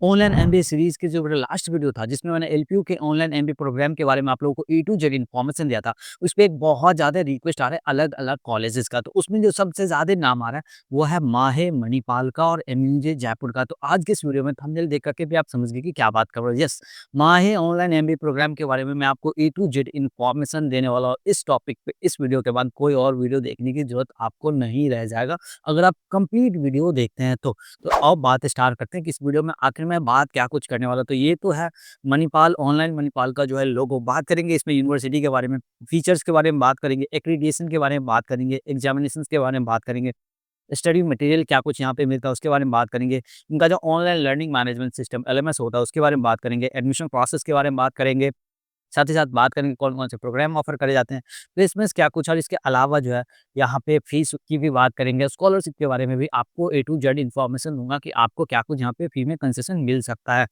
Online MBA series के जो मेरा लास्ट वीडियो था जिसमें मैंने एलपीयू के ऑनलाइन एमबीए प्रोग्राम के बारे में आप लोगों को ए टू जेड इन्फॉर्मेशन दिया था। उस पे एक बहुत ज़्यादा रिक्वेस्ट आ रहा है अलग-अलग कॉलेजेस का। तो उसमें जो सबसे ज़्यादा नाम आ रहा है वो है माहे मणिपाल का और एमयूजे जयपुर का। तो आज के इस वीडियो में थंबनेल देख कर के भी आप समझ गए कि क्या बात कर रहा हूँ। यस, माहे ऑनलाइन एमबीए प्रोग्राम के बारे में मैं आपको ए टू जेड इन्फॉर्मेशन देने वाला हूँ इस टॉपिक पे। इस वीडियो के बाद कोई और वीडियो देखने की ज़रूरत आपको नहीं रह जाएगा अगर आप कंप्लीट वीडियो देखते हैं तो। तो अब बात स्टार्ट करते हैं कि इस वीडियो में आखिर में बात क्या कुछ करने वाला। तो ये तो है मणिपाल ऑनलाइन मणिपाल का जो है लोगो। बात करेंगे इसमें यूनिवर्सिटी के बारे में, फीचर्स के बारे में बात करेंगे, एक्रीडिएशन के बारे में बात करेंगे, एग्जामिनेशंस के बारे में बात करेंगे, स्टडी मटेरियल क्या कुछ यहाँ पे मिलता है उसके बारे में बात करेंगे, इनका जो online learning management system LMS होता है उसके बारे में बात करेंगे, एडमिशन प्रोसेस के बारे में बात करेंगे, साथ ही साथ बात करेंगे कौन-कौन से प्रोग्राम ऑफ़र करे जाते हैं, प्लेसमेंट्स क्या कुछ और इसके अलावा जो है यहाँ पे फीस की भी बात करेंगे, स्कॉलरशिप के बारे में भी आपको ए टू जेड इन्फॉर्मेशन दूँगा कि आपको क्या कुछ यहाँ पे फ्री में कंसेशन मिल सकता है।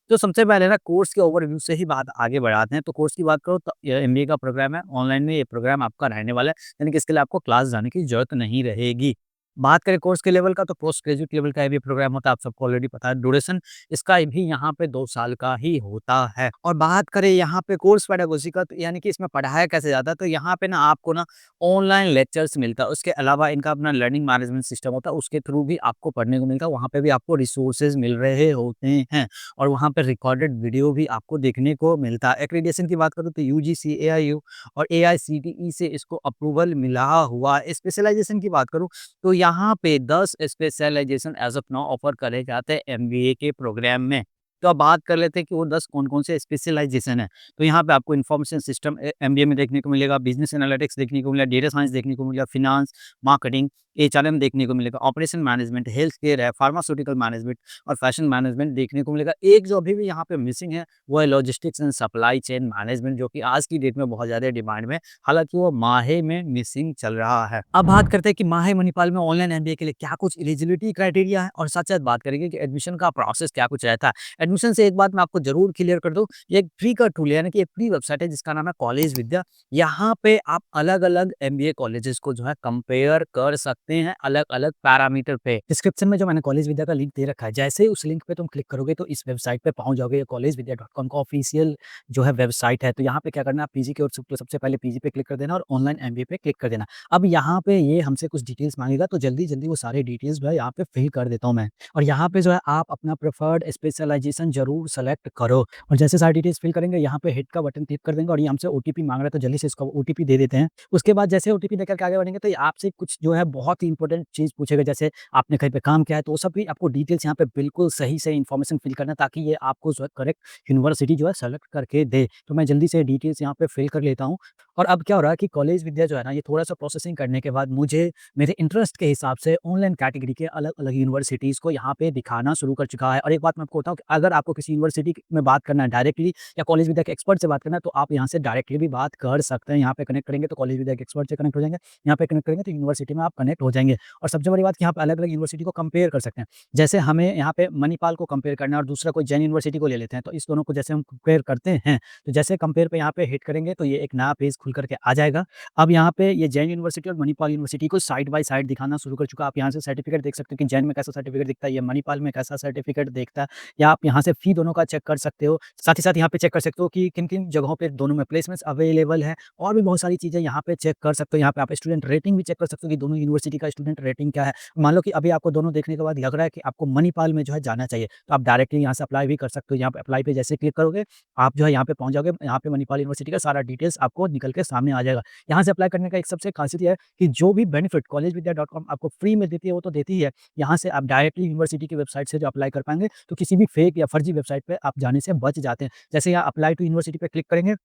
तो सबसे पहले ना कोर्स के ओवरव्यू से ही बात आगे बढ़ाते हैं। तो कोर्स की बात करो तो ये एमबीए का प्रोग्राम है, ऑनलाइन में ये प्रोग्राम आपका रहने वाला है, यानी कि इसके लिए आपको क्लास जाने की ज़रूरत नहीं रहेगी। बात करें कोर्स के लेवल का तो पोस्ट ग्रेजुएट लेवल का ये भी प्रोग्राम होता है, आप सबको ऑलरेडी पता है। ड्यूरेशन इसका भी यहाँ पे 2 साल का ही होता है। और बात करें यहाँ पे कोर्स पेडागोजी का तो यानी कि इसमें पढ़ाया कैसे जाता है, तो यहाँ पे ना आपको ना ऑनलाइन लेक्चर्स मिलता है। उसके अलावा इनका अपना लर्निंग मैनेजमेंट सिस्टम होता है, उसके थ्रू भी आपको पढ़ने को मिलता है। वहाँ पे भी आपको रिसोर्सेज़ मिल रहे होते हैं और वहाँ पे रिकॉर्डेड वीडियो भी आपको देखने को मिलता है। एक्रीडिएशन की बात करूँ तो यूजीसी, एआईयू और एआईसीटीई से इसको अप्रूवल मिला हुआ है। स्पेशलाइज़ेशन की बात करूँ तो यहाँ पे 10 specialization as of now offer करे जाते हैं एमबीए के प्रोग्राम में। तो अब बात कर लेते हैं कि वो 10 कौन-कौन से स्पेशलाइजेशन हैं। तो यहाँ पे आपको इन्फॉर्मेशन सिस्टम एमबीए में देखने को मिलेगा, बिज़नेस एनालिटिक्स देखने को मिलेगा, डेटा साइंस देखने को मिलेगा, फिनांस, मार्केटिंग, एचआरएम देखने को मिलेगा, ऑपरेशन मैनेजमेंट, हेल्थ केयर है, फार्मास्यूटिकल मैनेजमेंट और फैशन मैनेजमेंट देखने को मिलेगा। एक जो अभी भी यहाँ पे मिसिंग है वो है logistics and supply chain management, जो कि आज की डेट में बहुत ज़्यादा डिमांड में, हालाँकि वो माहे में मिसिंग चल रहा है। अब बात करते हैं कि माहे मणिपाल में ऑनलाइन एमबीए के लिए क्या कुछ एलिजिबिलिटी क्राइटेरिया है और साथ-साथ बात करेंगे कि एडमिशन का प्रोसेस क्या कुछ रहता है। एडमिशन से एक बात मैं आपको ज़रूर क्लियर कर दूँ, ये एक फ्री का टूल है, यानी कि एक फ्री वेबसाइट है जिसका नाम है कॉलेज विद्या। यहाँ पे आप अलग-अलग एमबीए कॉलेजेस को जो है कंपेयर कर सकते हैं अलग-अलग पैरामीटर पे। डिस्क्रिप्शन में जो मैंने कॉलेज विद्या का लिंक दे रखा है, जैसे ही उस लिंक पे तुम क्लिक करोगे तो इस वेबसाइट पे पहुँच जाओगे। ये collegevidya.com का ऑफिशियल जो है वेबसाइट है। तो यहाँ पे क्या करना है, आप पीजी की ओर से सबसे पहले पीजी पे क्लिक कर देना और ऑनलाइन एमबीए पे क्लिक कर देना। अब यहाँ पे ये हमसे कुछ डिटेल्स माँगेगा, तो जल्दी-जल्दी वो सारे डिटेल्स जो है यहाँ पे फिल कर देता हूँ मैं। और यहाँ पे जो है आप अपना प्रेफर्ड स्पेशलाइज़ेशन ज़रूर सेलेक्ट करो और जैसे सारी डिटेल्स फिल करेंगे यहाँ पे हिट का बटन क्लिक कर देंगे और ये हमसे ओटीपी माँग रहा है, तो जल्दी से इसको ओटीपी दे देते हैं। उसके बाद जैसे ओटीपी देकर के आगे बढ़ेंगे तो ये आपसे कुछ जो है बहुत ही इंपॉर्टेंट चीज़ पूछेगा, जैसे आपने कहीं पे काम किया है, तो वो सब भी आपको डिटेल्स यहाँ पे बिल्कुल सही से इन्फॉर्मेशन फिल करना है ताकि ये आपको जो है करेक्ट यूनिवर्सिटी जो है सेलेक्ट करके दे। तो मैं जल्दी से डिटेल्स यहाँ पे फिल कर लेता हूँ। और अब क्या हो रहा है कि कॉलेज विद्या जो है ना, ये थोड़ा-सा प्रोसेसिंग करने के बाद मुझे मेरे इंटरेस्ट के हिसाब से ऑनलाइन कैटेगरी के अलग-अलग यूनिवर्सिटीज़ को यहाँ पे दिखाना शुरू कर चुका है। और एक बात मैं आपको बताऊँ कि अगर आपको किसी यूनिवर्सिटी में बात करना है डायरेक्टली या कॉलेज विद्या के एक्सपर्ट से बात करना है, तो आप यहाँ से डायरेक्टली भी बात कर सकते हैं। यहाँ पे कनेक्ट करेंगे तो कॉलेज विद्या के एक्सपर्ट से कनेक्ट हो जाएँगे, यहाँ पे कनेक्ट करेंगे तो यूनिवर्सिटी में आप कनेक्ट हो जाएँगे। और सबसे बड़ी बात कि यहाँ पे अलग-अलग यूनिवर्सिटी को कंपेयर कर सकते हैं। जैसे हमें यहाँ पे मणिपाल को कंपेयर करना है और दूसरा कोई जैन यूनिवर्सिटी को ले लेते हैं, तो इस दोनों को जैसे हम कंपेयर करते हैं, तो जैसे कंपेयर पे यहाँ पे हिट करेंगे तो ये एक नया पेज खुल करके आ जाएगा। अब यहाँ पे ये जैन यूनिवर्सिटी और मणिपाल यूनिवर्सिटी को साइड बाय साइड दिखाना शुरू कर चुका है। आप यहाँ से सर्टिफिकेट देख सकते हो कि जैन में कैसा सर्टिफिकेट दिखता है, ये मणिपाल में कैसा सर्टिफिकेट दिखता है, या आप यहाँ से फी दोनों का चेक कर सकते हो। साथ ही साथ यहाँ पे चेक कर सकते हो कि किन-किन जगहों पे दोनों में प्लेसमेंट्स अवेलेबल है और भी बहुत सारी चीज़ें यहाँ पे चेक कर सकते हो। यहाँ पे आप स्टूडेंट रेटिंग भी चेक कर सकते हो कि दोनों यूनिवर्सिटी का स्टूडेंट रेटिंग क्या है। मान लो कि अभी आपको दोनों देखने के बाद लग रहा है कि आपको मणिपाल में जो है जाना चाहिए, तो आप डायरेक्टली यहाँ से अप्लाई भी कर सकते हो। यहाँ पे अप्लाई पे जैसे क्लिक करोगे, आप जो है यहाँ पे पहुँच जाओगे। यहाँ पे मणिपाल यूनिवर्सिटी का सारा डिटेल्स आपको निकल के सामने आ जाएगा। यहाँ से अप्लाई करने का एक सबसे खासियत ये है कि जो भी बेनिफिट collegevidya.com आपको फ्री में देती है, वो तो देती ही है। यहाँ से आप डायरेक्टली यूनिवर्सिटी की वेबसाइट से जो अप्लाई कर पाएँगे, तो किसी भी फेक या फर्जी वेबसाइट पे आप जाने से बच जाते हैं। जैसे यहाँ अप्लाई टू यूनिवर्सिटी पे क्लिक करेंगे,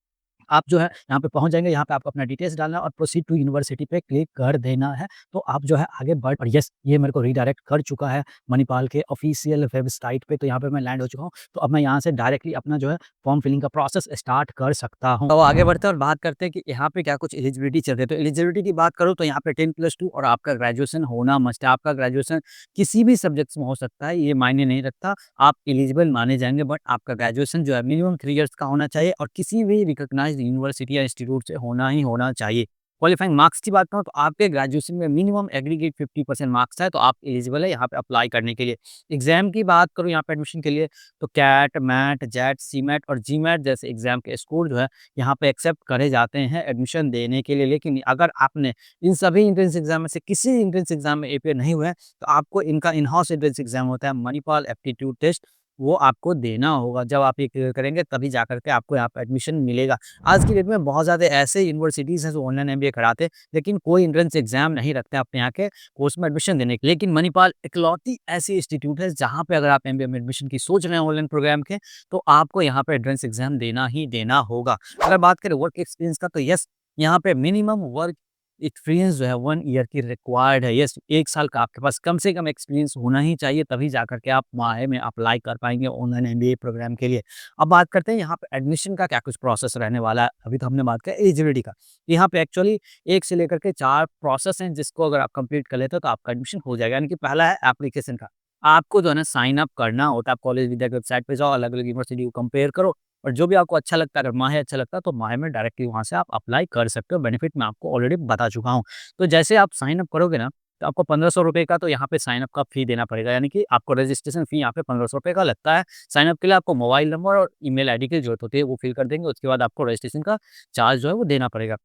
आप जो है यहाँ पे पहुँच जाएँगे, यहाँ पे आपको अपना डिटेल्स डालना है और प्रोसीड टू यूनिवर्सिटी पे क्लिक कर देना है। तो आप जो है आगे बढ़ और यस, ये मेरे को रीडायरेक्ट कर चुका है मणिपाल के ऑफ़िशियल वेबसाइट पे, तो यहाँ पे मैं लैंड हो चुका हूँ। तो अब मैं यहाँ से डायरेक्टली अपना जो है फॉर्म फिलिंग का प्रोसेस स्टार्ट कर सकता हूँ। तो आगे बढ़ते हैं और बात करते हैं कि यहाँ पे क्या कुछ एलिजिबिलिटी चल रही है। तो एलिजिबिलिटी की बात करूँ तो यहाँ पे 10+2 और आपका ग्रेजुएशन होना मस्ट है। आपका ग्रेजुएशन किसी भी सब्जेक्ट्स में हो सकता है, ये मायने नहीं रखता। आप एलिजिबल माने जाएँगे, बट आपका ग्रेजुएशन जो है मिनिमम 3 इयर्स का होना चाहिए और किसी भी रिकॉग्नाइज्ड यूनिवर्सिटी या इंस्टीट्यूट से होना ही होना चाहिए। क्वालिफाइंग मार्क्स की बात करूँ तो आपके ग्रेजुएशन में मिनिमम एग्रीगेट 50% मार्क्स है, तो आप एलिजिबल है यहाँ पे अप्लाई करने के लिए। एग्ज़ाम की बात करूँ यहाँ पे एडमिशन के लिए, तो कैट, मैट, जेट, सीमैट और जीमैट जैसे एग्ज़ाम के स्कोर जो है यहाँ पे एक्सेप्ट करे जाते हैं एडमिशन देने के लिए। लेकिन अगर आपने इन सभी एंट्रेंस एग्ज़ाम में से किसी एंट्रेंस एग्ज़ाम में अपीयर नहीं हुए हैं, तो आपको इनका इन हाउस एंट्रेंस एग्ज़ाम होता है मणिपाल एप्टीट्यूड टेस्ट, वो आपको देना होगा। जब आप ये क्लियर करेंगे तभी जाकर के आपको यहाँ पे एडमिशन मिलेगा। आज की डेट में बहुत ज़्यादा ऐसे यूनिवर्सिटीज़ हैं जो ऑनलाइन एमबीए कराते हैं, लेकिन कोई एंट्रेंस एग्ज़ाम नहीं रखते अपने यहाँ के कोर्स में एडमिशन देने के लिए। लेकिन मणिपाल इकलौती ऐसी इंस्टीट्यूट है जहाँ पे अगर आप एमबीए में एडमिशन की सोच रहे हैं ऑनलाइन प्रोग्राम के, तो आपको यहाँ पे एंट्रेंस एग्ज़ाम देना ही देना होगा। अगर बात करें वर्क एक्सपीरियंस का, तो यस, यहाँ पे मिनिमम वर्क एक्सपीरियंस जो है 1 ईयर की रिक्वायर्ड है। यस, 1 साल का आपके पास कम से कम एक्सपीरियंस होना ही चाहिए, तभी जाकर के आप माहे में अप्लाई कर पाएँगे ऑनलाइन एमबीए प्रोग्राम के लिए। अब बात करते हैं यहाँ पे एडमिशन का क्या कुछ प्रोसेस रहने वाला है। अभी तो हमने बात किया एलिजिबिलिटी का। यहाँ पे एक्चुअली 1 से लेकर के 4 प्रोसेस हैं, जिसको अगर आप कंप्लीट कर लेते हो तो आपका एडमिशन हो जाएगा। यानी कि पहला है एप्लीकेशन का। आपको जो है ना साइन अप करना होता है। आप कॉलेज विद्या की वेबसाइट पे जाओ, अलग-अलग यूनिवर्सिटी को कंपेयर करो और जो भी आपको अच्छा लगता है, अगर माहे अच्छा लगता है तो माहे में डायरेक्टली वहाँ से आप अप्लाई कर सकते हो। बेनिफिट मैं आपको ऑलरेडी बता चुका हूँ। तो जैसे आप साइन अप करोगे ना, तो आपको ₹1500 का तो यहाँ पे साइन अप का फ़ी देना पड़ेगा। यानी कि आपको रजिस्ट्रेशन फ़ी यहाँ पे ₹1500 का लगता है। साइन अप के लिए आपको मोबाइल नंबर और ईमेल आईडी की ज़रूरत होती है, वो फिल कर देंगे। उसके बाद आपको रजिस्ट्रेशन का चार्ज जो है वो देना पड़ेगा।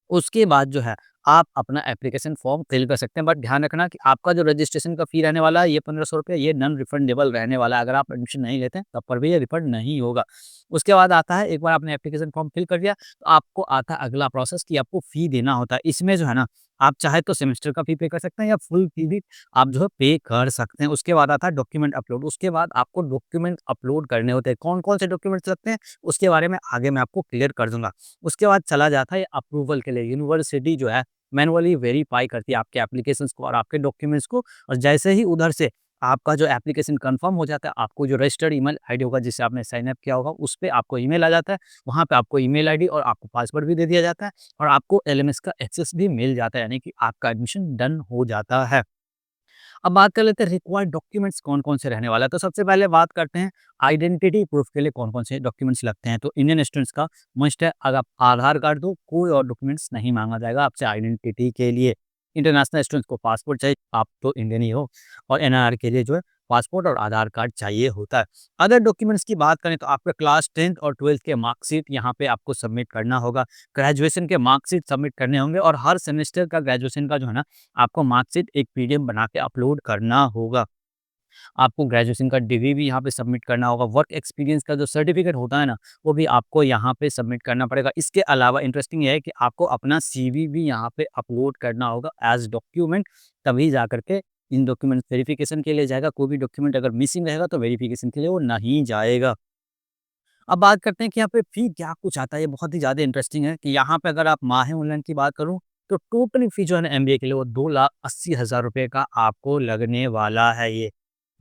उसके बाद जो है, आप अपना एप्लीकेशन फॉर्म फिल कर सकते हैं, बट ध्यान रखना कि आपका जो रजिस्ट्रेशन का फ़ी रहने वाला है, ये ₹1500 ये नॉन रिफंडेबल रहने वाला है। अगर आप एडमिशन नहीं लेते हैं, तब पर भी ये रिफंड नहीं होगा। उसके बाद आता है, एक बार आपने एप्लीकेशन फॉर्म फिल कर दिया, तो आपको आता है अगला प्रोसेस कि आपको फ़ी देना होता है। इसमें जो है ना, आप चाहे तो सेमेस्टर का फ़ी पे कर सकते हैं या फुल फ़ी भी आप जो है पे कर सकते हैं। उसके बाद आता है डॉक्यूमेंट अपलोड। उसके बाद आपको डॉक्यूमेंट अपलोड करने होते हैं। कौन-कौन से डॉक्यूमेंट्स लगते हैं, उसके बारे में आगे मैं आपको क्लियर कर दूँगा। उसके बाद चला जाता है अप्रूवल के लिए। यूनिवर्सिटी जो है मैनुअली वेरीफाई करती है आपके एप्लीकेशंस को और आपके डॉक्यूमेंट्स को, और जैसे ही उधर से आपका जो एप्लीकेशन कंफर्म हो जाता है, आपको जो रजिस्टर्ड ईमेल आईडी होगा जिससे आपने साइन अप किया होगा, उस पे आपको ईमेल आ जाता है। वहाँ पे आपको ईमेल आईडी और आपको पासवर्ड भी दे दिया जाता है और आपको एलएमएस का एक्सेस भी मिल जाता है, यानी कि आपका एडमिशन डन हो जाता है। अब बात कर लेते हैं रिक्वायर्ड डॉक्यूमेंट्स कौन-कौन से रहने वाला है। तो सबसे पहले बात करते हैं आइडेंटिटी प्रूफ के लिए कौन-कौन से डॉक्यूमेंट्स लगते हैं। तो इंडियन स्टूडेंट्स का मस्ट है, अगर आप आधार कार्ड दो, कोई और डॉक्यूमेंट्स नहीं माँगा जाएगा आपसे आइडेंटिटी के लिए। इंटरनेशनल स्टूडेंट्स को पासपोर्ट चाहिए, आप तो इंडियन ही हो, और एनआरआई के लिए जो है पासपोर्ट और आधार कार्ड चाहिए होता है। अदर डॉक्यूमेंट्स की बात करें तो आपका क्लास 10th और 12th के मार्कशीट यहाँ पे आपको सबमिट करना होगा। ग्रेजुएशन के मार्कशीट सबमिट करने होंगे और हर सेमेस्टर का ग्रेजुएशन का जो है ना, आपको मार्कशीट एक पीडीएफ बना के अपलोड करना होगा। आपको ग्रेजुएशन का डिग्री भी यहाँ पे सबमिट करना होगा। वर्क एक्सपीरियंस का जो सर्टिफिकेट होता है ना, वो भी आपको यहाँ पे सबमिट करना पड़ेगा। इसके अलावा इंटरेस्टिंग ये है कि आपको अपना सीवी भी यहाँ पे अपलोड करना होगा एज़ डॉक्यूमेंट, तभी जाकर के इन डॉक्यूमेंट वेरिफिकेशन के लिए जाएगा। कोई भी डॉक्यूमेंट अगर मिसिंग रहेगा तो वेरिफिकेशन के लिए वो नहीं जाएगा। अब बात करते हैं कि यहाँ पे फ़ी क्या कुछ आता है, ये बहुत ही ज़्यादा इंटरेस्टिंग है कि यहाँ पे अगर आप माहे ऑनलाइन की बात करूँ, तो टोटल फ़ी जो है ना एमबीए के लिए वो ₹2,80,000 का आपको लगने वाला है ये।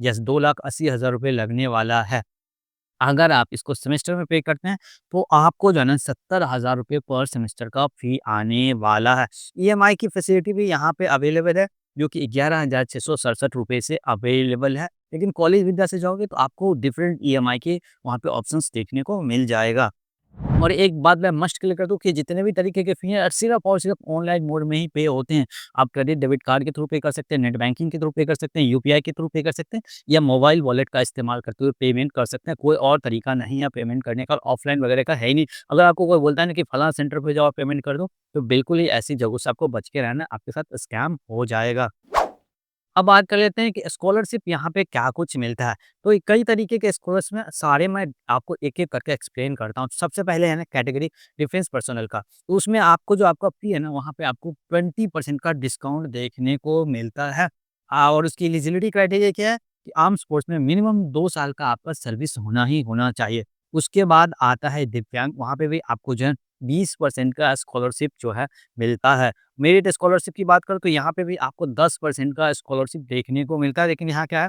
यस, ₹2,80,000 लगने वाला है। अगर आप इसको सेमेस्टर में पे करते हैं, तो आपको जो है ना ₹70,000 पर सेमेस्टर का फ़ी आने वाला है। ईएमआई की फैसिलिटी भी यहाँ पे अवेलेबल है, जो कि ₹11,667 से अवेलेबल है। लेकिन कॉलेज विद्या से जाओगे तो आपको डिफरेंट ईएमआई के वहाँ पे ऑप्शंस देखने को मिल जाएगा। और एक बात मैं मस्ट क्लियर कर दूँ कि जितने भी तरीके के फ़ी हैं सिर्फ़ और सिर्फ़ ऑनलाइन मोड में ही पे होते हैं। आप क्रेडिट डेबिट कार्ड के थ्रू पे कर सकते हैं, नेट बैंकिंग के थ्रू पे कर सकते हैं, यूपीआई के थ्रू पे कर सकते हैं या मोबाइल वॉलेट का इस्तेमाल करते हुए पेमेंट कर सकते हैं। कोई और तरीका नहीं है पेमेंट करने का, ऑफ़लाइन वगैरह का है ही नहीं। अगर आपको कोई बोलता है ना कि फलाँ सेंटर पे जाओ पेमेंट कर दो, तो बिल्कुल ही ऐसी जगहों से आपको बच के रहना है, आपके साथ स्कैम हो जाएगा। अब बात कर लेते हैं कि स्कॉलरशिप यहाँ पे क्या कुछ मिलता है। तो ये कई तरीके के स्कॉलर्स में सारे मैं आपको एक-एक करके एक्सप्लेन करता हूँ। सबसे पहले है ना कैटेगरी डिफेंस पर्सनल का। तो उसमें आपको जो आपका फ़ी है ना, वहाँ पे आपको 20% का डिस्काउंट देखने को मिलता है। और उसकी एलिजिबिलिटी क्राइटेरिया क्या है कि आर्म्ड फोर्स में मिनिमम 2 साल का आपका सर्विस होना ही होना चाहिए। उसके बाद आता है दिव्यांग, वहाँ पे भी आपको जो है 20% का स्कॉलरशिप जो है मिलता है। मेरिट स्कॉलरशिप की बात करूँ तो यहाँ पे भी आपको 10% का स्कॉलरशिप देखने को मिलता है, लेकिन यहाँ क्या है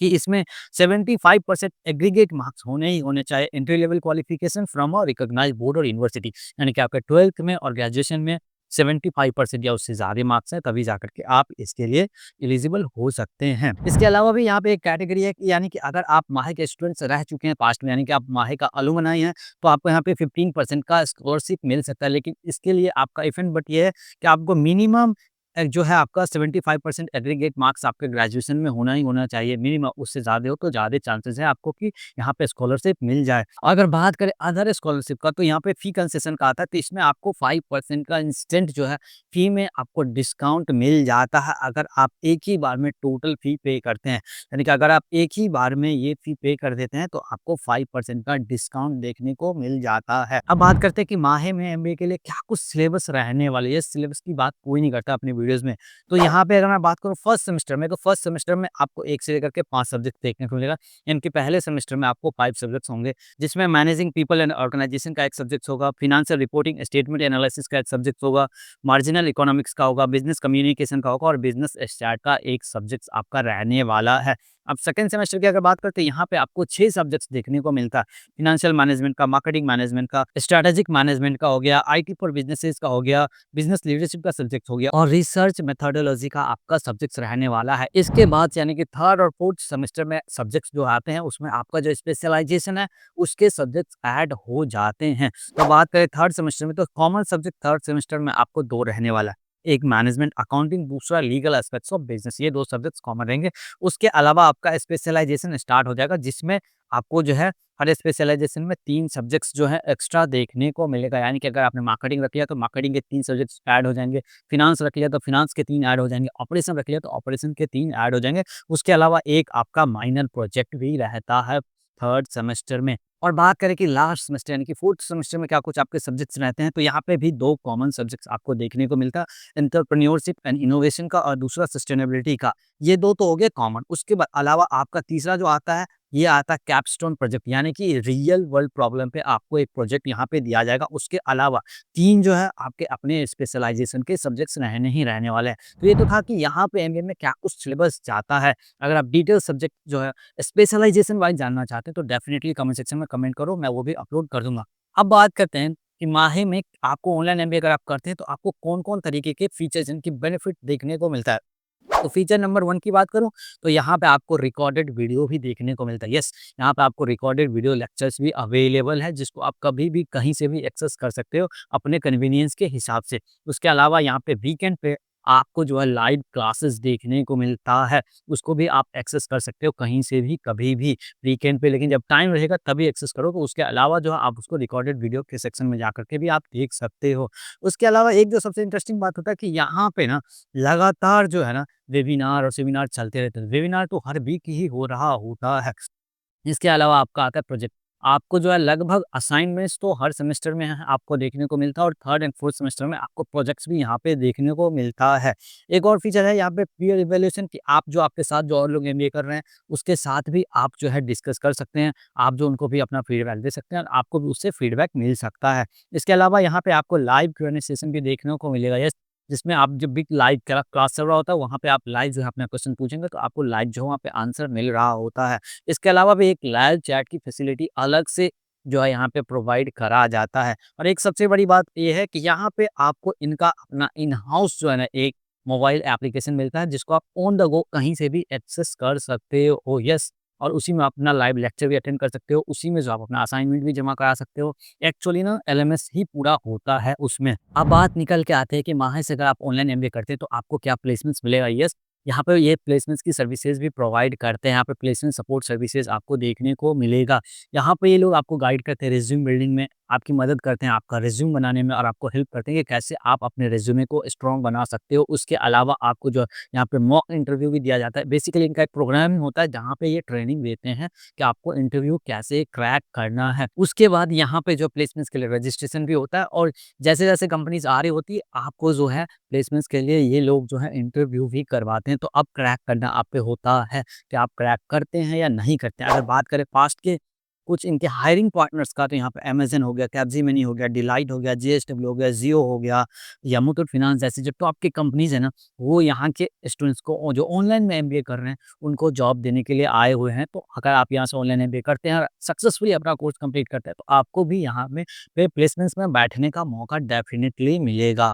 कि इसमें 75% एग्रीगेट मार्क्स होने ही होने चाहिए, entry level qualification from a recognized board और यूनिवर्सिटी। यानी कि आपका 12th में और ग्रेजुएशन में 75% या उससे ज़्यादा मार्क्स हैं, तभी जाकर के आप इसके लिए एलिजिबल हो सकते हैं। इसके अलावा भी यहाँ पे एक कैटेगरी है कि यानी कि अगर आप माहे के स्टूडेंट्स रह चुके हैं पास्ट में, यानी कि आप माहे का अलुमनाई हैं, तो आपको यहाँ पे 15% का स्कॉलरशिप मिल सकता है। लेकिन इसके लिए आपका इफ एंड बट ये है कि आपको मिनिमम जो है आपका 75% एग्रीगेट मार्क्स आपके ग्रेजुएशन में होना ही होना चाहिए मिनिमम। उससे ज़्यादा हो तो ज़्यादा चांसेस है आपको कि यहाँ पे स्कॉलरशिप मिल जाए। अगर बात करें अदर स्कॉलरशिप का, तो यहाँ पे फी कंसेशन का आता है, तो इसमें आपको 5% का इंस्टेंट जो है फी में आपको डिस्काउंट मिल जाता है, अगर आप एक ही बार में टोटल फी पे करते हैं। यानी कि अगर आप एक ही बार में ये फी पे कर देते हैं, तो आपको 5% का डिस्काउंट देखने को मिल जाता है। अब बात करते हैं कि माहे में एमबीए के लिए क्या कुछ सिलेबस रहने वाली है। सिलेबस की बात कोई नहीं करता अपनी वीडियोस में। तो यहाँ पे अगर मैं बात करूँ फर्स्ट सेमेस्टर में, तो फर्स्ट सेमेस्टर में आपको 1 से लेकर के 5 सब्जेक्ट देखने को मिलेगा। इनके पहले सेमेस्टर में आपको 5 सब्जेक्ट्स होंगे, जिसमें मैनेजिंग पीपल एंड ऑर्गेनाइजेशन का एक सब्जेक्ट होगा, फाइनेंशियल रिपोर्टिंग, स्टेटमेंट एनालिसिस का एक सब्जेक्ट होगा, मार्जिनल इकोनॉमिक्स का होगा, बिजनेस कम्युनिकेशन का होगा और बिजनेस स्टार्ट का एक सब्जेक्ट आपका रहने वाला है। अब सेकंड सेमेस्टर की अगर बात करते हैं, यहाँ पे आपको 6 सब्जेक्ट्स देखने को मिलता है। फाइनेंशियल मैनेजमेंट का, मार्केटिंग मैनेजमेंट का, स्ट्रेटेजिक मैनेजमेंट का हो गया, आईटी फॉर बिजनेसेस का हो गया, बिजनेस लीडरशिप का सब्जेक्ट हो गया और रिसर्च मेथोडोलॉजी का आपका सब्जेक्ट रहने वाला है। इसके बाद यानी कि थर्ड और फोर्थ सेमेस्टर में सब्जेक्ट्स जो आते हैं, उसमें आपका जो स्पेशलाइजेशन है उसके सब्जेक्ट्स ऐड हो जाते हैं। तो बात करें थर्ड सेमेस्टर में, तो कॉमन सब्जेक्ट थर्ड सेमेस्टर में आपको 2 रहने वाला है। एक मैनेजमेंट अकाउंटिंग, दूसरा लीगल एस्पेक्ट्स ऑफ बिजनेस, ये 2 सब्जेक्ट्स कॉमन रहेंगे। उसके अलावा आपका स्पेशलाइजेशन स्टार्ट हो जाएगा, जिसमें आपको जो है हर स्पेशलाइजेशन में 3 सब्जेक्ट्स जो है एक्स्ट्रा देखने को मिलेगा। यानी कि अगर आपने मार्केटिंग रख लिया तो मार्केटिंग के 3 सब्जेक्ट्स ऐड हो जाएँगे, फाइनेंस रख लिया तो फाइनेंस के 3 ऐड हो जाएँगे, ऑपरेशन रख लिया तो ऑपरेशन के 3 ऐड हो जाएँगे। उसके अलावा एक आपका माइनर प्रोजेक्ट भी रहता है थर्ड सेमेस्टर में। और बात करें कि लास्ट सेमेस्टर यानी कि फोर्थ सेमेस्टर में क्या कुछ आपके सब्जेक्ट्स रहते हैं, तो यहाँ पे भी 2 कॉमन सब्जेक्ट्स आपको देखने को मिलता है, एंटरप्रेन्योरशिप एंड इनोवेशन का और दूसरा सस्टेनेबिलिटी का। ये 2 तो हो गए कॉमन। उसके बाद अलावा आपका तीसरा जो आता है, ये आता है कैपस्टोन प्रोजेक्ट, यानी कि रियल वर्ल्ड प्रॉब्लम पे आपको एक प्रोजेक्ट यहाँ पे दिया जाएगा। उसके अलावा 3 जो है आपके अपने स्पेशलाइजेशन के सब्जेक्ट्स रहने ही रहने वाले हैं। तो ये तो था कि यहाँ पे एमबीए में क्या कुछ सिलेबस जाता है। अगर आप डिटेल सब्जेक्ट जो है स्पेशलाइजेशन वाइज़ जानना चाहते हैं, तो डेफिनिटली कमेंट सेक्शन में कमेंट करो, मैं वो भी अपलोड कर दूँगा। अब बात करते हैं कि माहे में आपको ऑनलाइन एमबीए अगर आप करते हैं, तो आपको कौन-कौन तरीके के फीचर्स इनकी बेनिफिट देखने को मिलता है। तो फीचर नंबर 1 की बात करूँ, तो यहाँ पे आपको रिकॉर्डेड वीडियो भी देखने को मिलता है। यस, यहाँ पे आपको रिकॉर्डेड वीडियो लेक्चर्स भी अवेलेबल है, जिसको आप कभी भी कहीं से भी एक्सेस कर सकते हो अपने कन्वीनियंस के हिसाब से। उसके अलावा यहाँ पे वीकेंड पे आपको जो है लाइव क्लासेस देखने को मिलता है, उसको भी आप एक्सेस कर सकते हो कहीं से भी, कभी भी वीकेंड पे। लेकिन जब टाइम रहेगा तभी एक्सेस करो। तो उसके अलावा जो है आप उसको रिकॉर्डेड वीडियो के सेक्शन में जाकर के भी आप देख सकते हो। उसके अलावा एक जो सबसे इंटरेस्टिंग बात होता है कि यहाँ पे ना लगातार जो है ना वेबिनार और सेमिनार चलते रहते हैं। वेबिनार तो हर वीक ही हो रहा होता है। इसके अलावा आपका आता है प्रोजेक्ट। आपको जो है लगभग असाइनमेंट्स तो हर सेमेस्टर में है आपको देखने को मिलता है और थर्ड एंड फोर्थ सेमेस्टर में आपको प्रोजेक्ट्स भी यहाँ पे देखने को मिलता है। एक और फीचर है यहाँ पे पीयर इवैल्यूएशन, कि आप जो आपके साथ जो और लोग एमबीए कर रहे हैं, उसके साथ भी आप जो है डिस्कस कर सकते हैं। आप जो उनको भी अपना फीडबैक दे सकते हैं और आपको भी उससे फीडबैक मिल सकता है। इसके अलावा यहाँ पे आपको लाइव क्यूएनए सेशन भी देखने को मिलेगा। यस, जिसमें आप जब भी लाइव क्लास चल रहा होता है, वहाँ पे आप लाइव जो है अपना क्वेश्चन पूछेंगे, तो आपको लाइव जो है वहाँ पे आंसर मिल रहा होता है। इसके अलावा भी एक लाइव चैट की फैसिलिटी अलग से जो है यहाँ पे प्रोवाइड करा जाता है। और एक सबसे बड़ी बात ये है कि यहाँ पे आपको इनका अपना इन हाउस जो है ना एक मोबाइल एप्लीकेशन मिलता है, जिसको आप ऑन द गो कहीं से भी एक्सेस कर सकते हो। यस, और उसी में अपना लाइव लेक्चर भी अटेंड कर सकते हो, उसी में जो आप अपना असाइनमेंट भी जमा करा सकते हो। एक्चुअली ना एलएमएस ही पूरा होता है उसमें। अब बात निकल के आते हैं कि माहे से अगर आप ऑनलाइन एमबीए करते हैं, तो आपको क्या प्लेसमेंट्स मिलेगा। यस, यहाँ पे ये प्लेसमेंट्स की सर्विसेज भी प्रोवाइड करते हैं। यहाँ पे प्लेसमेंट सपोर्ट सर्विसेज आपको देखने को मिलेगा। यहाँ पे ये लोग आपको गाइड करते हैं रिज्यूम बिल्डिंग में, आपकी मदद करते हैं आपका रिज्यूम बनाने में और आपको हेल्प करते हैं कि कैसे आप अपने रिज्यूमे को स्ट्रॉन्ग बना सकते हो। उसके अलावा आपको जो यहाँ पे मॉक इंटरव्यू भी दिया जाता है। बेसिकली इनका एक प्रोग्राम होता है जहाँ पे ये ट्रेनिंग देते हैं कि आपको इंटरव्यू कैसे क्रैक करना है। उसके बाद यहाँ पे जो प्लेसमेंट्स के लिए रजिस्ट्रेशन भी होता है और जैसे-जैसे कंपनीज़ आ रही होती है, आपको जो है प्लेसमेंट्स के लिए ये लोग जो है इंटरव्यू भी करवाते हैं। तो अब क्रैक करना आप पे होता है कि आप क्रैक करते हैं या नहीं करते हैं। अगर बात करें पास्ट के कुछ इनके हायरिंग पार्टनर्स का, तो यहाँ पे अमेज़न हो गया, कैपजेमिनी हो गया, डिलाइट हो गया, जेएसडब्ल्यू हो गया, जियो हो गया या मुथूट फाइनेंस जैसी जो टॉप की कंपनीज़ है ना, वो यहाँ के स्टूडेंट्स को जो ऑनलाइन में एमबीए कर रहे हैं, उनको जॉब देने के लिए आए हुए हैं। तो अगर आप यहाँ से ऑनलाइन एमबीए करते हैं और सक्सेसफुली अपना कोर्स कंप्लीट करते हैं, तो आपको भी यहाँ में पे प्लेसमेंट्स में बैठने का मौका डेफ़िनिटली मिलेगा।